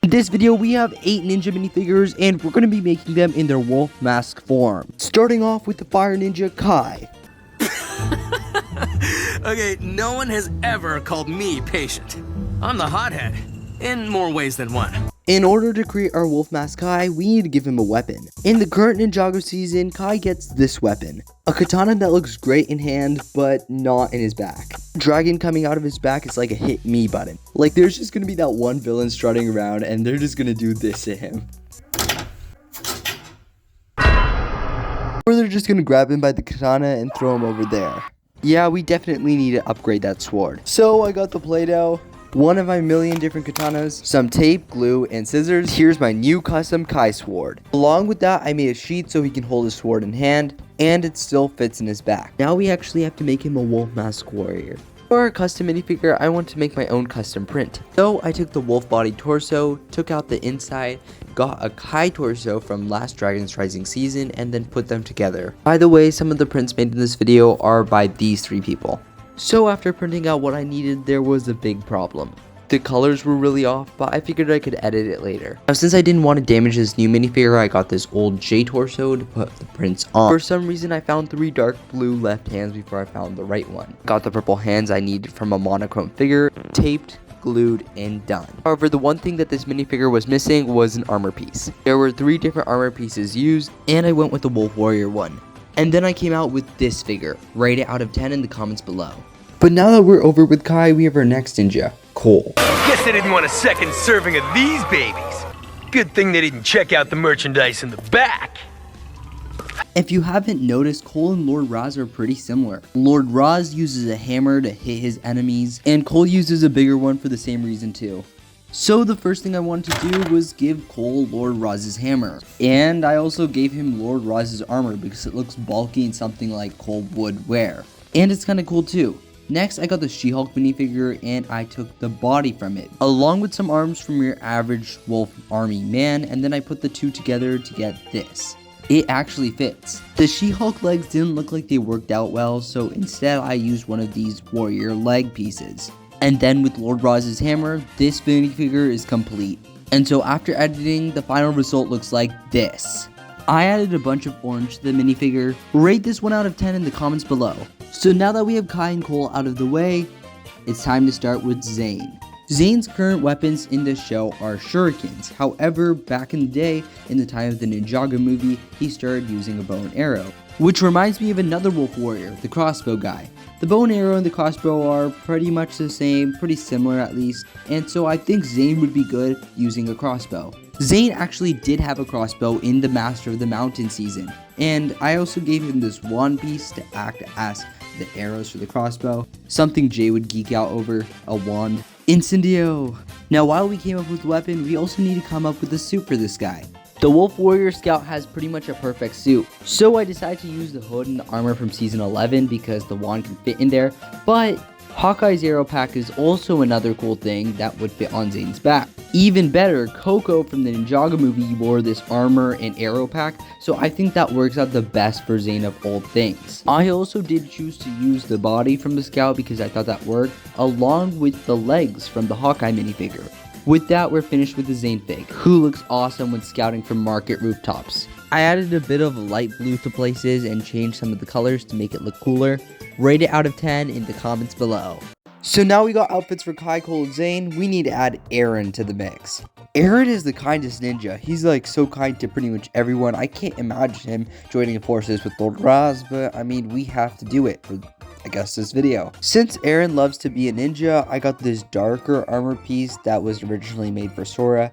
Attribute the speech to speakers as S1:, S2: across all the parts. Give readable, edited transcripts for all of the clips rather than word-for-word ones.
S1: In this video, we have 8 ninja minifigures, and we're going to be making them in their wolf mask form. Starting off with the fire ninja Kai.
S2: Okay, no one has ever called me patient. I'm the hothead, in more ways than one.
S1: In order to create our wolf mask Kai, we need to give him a weapon. In the current Ninjago season, Kai gets this weapon. A katana that looks great in hand, but not in his back. Dragon coming out of his back is like a hit me button. Like there's just gonna be that one villain strutting around and they're just gonna do this to him. Or they're just gonna grab him by the katana and throw him over there. Yeah, we definitely need to upgrade that sword. So I got the Play-Doh, one of my million different katanas, some tape, glue, and scissors. Here's my new custom Kai sword. Along with that, I made a sheet so he can hold his sword in hand, and it still fits in his back. Now we actually have to make him a wolf mask warrior. For our custom minifigure, I want to make my own custom print. So I took the wolf body torso, took out the inside, got a Kai torso from last Dragon's Rising season, and then put them together. By the way, some of the prints made in this video are by these 3 people. So after printing out what I needed, there was a big problem. The colors were really off, but I figured I could edit it later. Now since I didn't want to damage this new minifigure, I got this old J torso to put the prints on. For some reason, I found 3 dark blue left hands before I found the right one. Got the purple hands I needed from a monochrome figure, taped, glued, and done. However, the one thing that this minifigure was missing was an armor piece. There were 3 different armor pieces used, and I went with the Wolf Warrior one. And then I came out with this figure. Rate it out of 10 in the comments below. But now that we're over with Kai, we have our next ninja, Cole.
S3: Guess they didn't want a second serving of these babies. Good thing they didn't check out the merchandise in the back.
S1: If you haven't noticed, Cole and Lord Raz are pretty similar. Lord Raz uses a hammer to hit his enemies, and Cole uses a bigger one for the same reason too. So the first thing I wanted to do was give Cole Lord Raz's hammer. And I also gave him Lord Raz's armor because it looks bulky and something like Cole would wear. And it's kind of cool too. Next, I got the She-Hulk minifigure and I took the body from it, along with some arms from your average wolf army man, and then I put the 2 together to get this. It actually fits. The She-Hulk legs didn't look like they worked out well, so instead I used one of these warrior leg pieces. And then with Lord Raz's hammer, this minifigure is complete. And so after editing, the final result looks like this. I added a bunch of orange to the minifigure. Rate this 1 out of 10 in the comments below. So now that we have Kai and Cole out of the way, it's time to start with Zane. Zane's current weapons in this show are shurikens. However, back in the day, in the time of the Ninjago movie, he started using a bow and arrow. Which reminds me of another wolf warrior, the crossbow guy. The bow and arrow and the crossbow are pretty much the same, pretty similar at least, and so I think Zane would be good using a crossbow. Zane actually did have a crossbow in the Master of the Mountain season, and I also gave him this wand piece to act as the arrows for the crossbow, something Jay would geek out over, a wand. Incendio! Now while we came up with the weapon, we also need to come up with a suit for this guy. The Wolf Warrior Scout has pretty much a perfect suit, so I decided to use the hood and the armor from season 11 because the wand can fit in there, but Hawkeye's arrow pack is also another cool thing that would fit on Zane's back. Even better, Coco from the Ninjago movie wore this armor and arrow pack, so I think that works out the best for Zane of all things. I also did choose to use the body from the Scout because I thought that worked, along with the legs from the Hawkeye minifigure. With that, we're finished with the Zane fig, who looks awesome when scouting from market rooftops. I added a bit of light blue to places and changed some of the colors to make it look cooler. Rate it out of 10 in the comments below. So now we got outfits for Kai, Cole, and Zane. We need to add Aaron to the mix. Aaron is the kindest ninja. He's like so kind to pretty much everyone. I can't imagine him joining forces with Lord Raz, but I mean, we have to do it for, I guess, this video. Since Aaron loves to be a ninja, I got this darker armor piece that was originally made for Sora.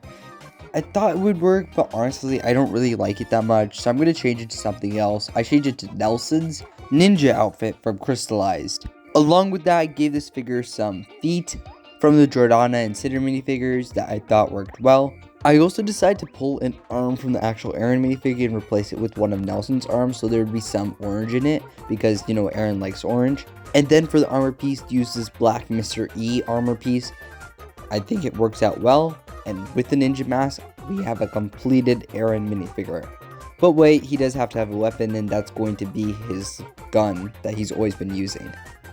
S1: I thought it would work, but honestly, I don't really like it that much, so I'm going to change it to something else. I changed it to Nelson's ninja outfit from Crystallized. Along with that, I gave this figure some feet from the Jordana and Cinder minifigures that I thought worked well. I also decided to pull an arm from the actual Aaron minifigure and replace it with one of Nelson's arms, so there would be some orange in it, because, you know, Aaron likes orange. And then for the armor piece, use this black Mr. E armor piece. I think it works out well, and with the ninja mask, we have a completed Aaron minifigure. But wait, he does have to have a weapon, and that's going to be his gun that he's always been using.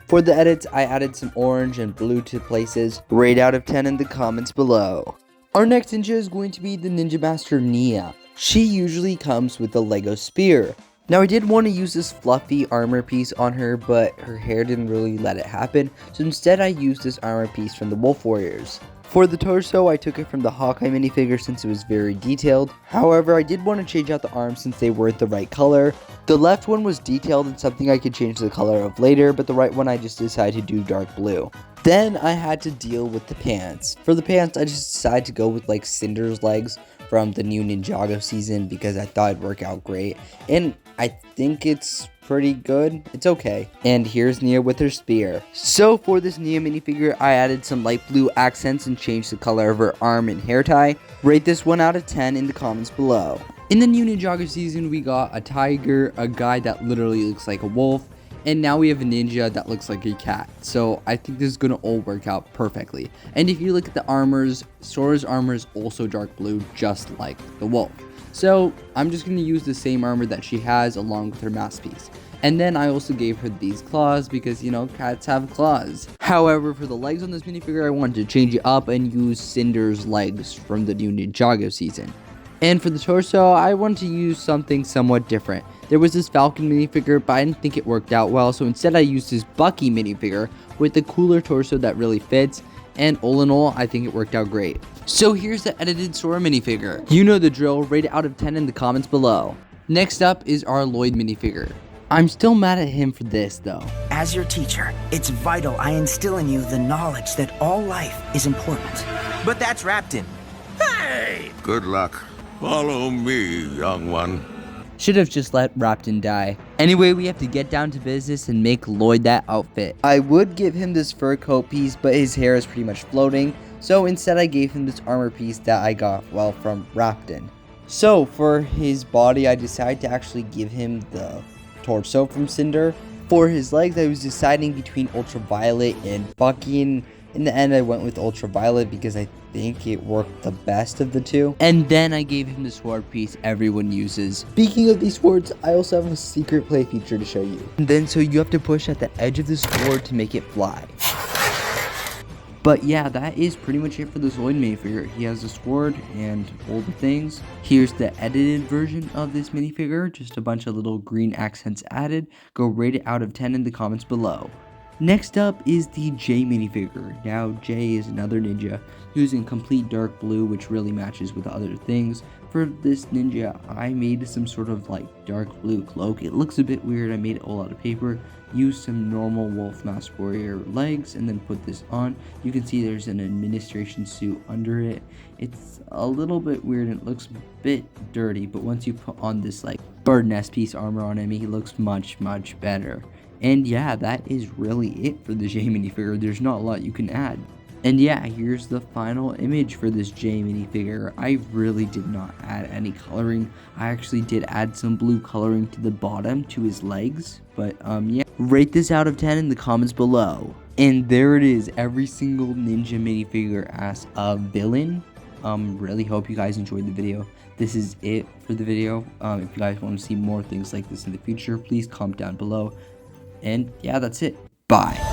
S1: For the edits, I added some orange and blue to places. Rate out of 10 in the comments below. Our next ninja is going to be the Ninja Master Nia. She usually comes with the Lego spear. Now I did want to use this fluffy armor piece on her, but her hair didn't really let it happen, so instead I used this armor piece from the Wolf Warriors. For the torso, I took it from the Hawkeye minifigure since it was very detailed. However, I did want to change out the arms since they weren't the right color. The left one was detailed and something I could change the color of later, but the right one I just decided to do dark blue. Then I had to deal with the pants. For the pants, I just decided to go with like Cinder's legs from the new Ninjago season because I thought it'd work out great. And I think it's pretty good. It's okay. And here's Nia with her spear. So for this Nia minifigure, I added some light blue accents and changed the color of her arm and hair tie. Rate this 1 out of 10 in the comments below. In the new Ninjago season, we got a tiger, a guy that literally looks like a wolf, and now we have a ninja that looks like a cat. So I think this is going to all work out perfectly. And if you look at the armors, Sora's armor is also dark blue, just like the wolf. So I'm just going to use the same armor that she has along with her masterpiece. And then I also gave her these claws because, you know, cats have claws. However, for the legs on this minifigure, I wanted to change it up and use Cinder's legs from the new Ninjago season. And for the torso, I wanted to use something somewhat different. There was this Falcon minifigure, but I didn't think it worked out well, so instead I used this Bucky minifigure with the cooler torso that really fits, and all in all, I think it worked out great. So here's the edited Sora minifigure. You know the drill, rate it out of 10 in the comments below. Next up is our Lloyd minifigure. I'm still mad at him for this though.
S4: As your teacher, it's vital I instill in you the knowledge that all life is important. But that's Rapton.
S2: Hey!
S5: Good luck. Follow me, young one.
S1: Should have just let Rapton die. Anyway, we have to get down to business and make Lloyd that outfit. I would give him this fur coat piece, but his hair is pretty much floating. So instead I gave him this armor piece that I got, well, from Rapton. So for his body, I decided to actually give him the torso from Cinder. For his legs, I was deciding between Ultraviolet and Bucky, and in the end I went with Ultraviolet because I think it worked the best of the two. And then I gave him the sword piece everyone uses. Speaking of these swords, I also have a secret play feature to show you. And then so you have to push at the edge of the sword to make it fly. But yeah, that is pretty much it for this Lloyd minifigure. He has a sword and all the things. Here's the edited version of this minifigure, just a bunch of little green accents added. Go rate it out of 10 in the comments below. Next up is the Jay minifigure. Now Jay is another ninja using complete dark blue, which really matches with other things. For this ninja, I made some sort of like dark blue cloak. It looks a bit weird. I made it all out of paper. Used some normal wolf mask warrior legs and then put this on. You can see there's an administration suit under it. It's a little bit weird and it looks a bit dirty, but once you put on this like bird nest piece armor on him, he looks much better. And yeah, that is really it for the Jay minifigure. There's not a lot you can add. And yeah, here's the final image for this Jay minifigure. I really did not add any coloring. I actually did add some blue coloring to the bottom to his legs. But yeah, rate this out of 10 in the comments below. And there it is, every single ninja minifigure as a villain. Really hope you guys enjoyed the video. This is it for the video. If you guys want to see more things like this in the future, please comment down below. And yeah, that's it. Bye.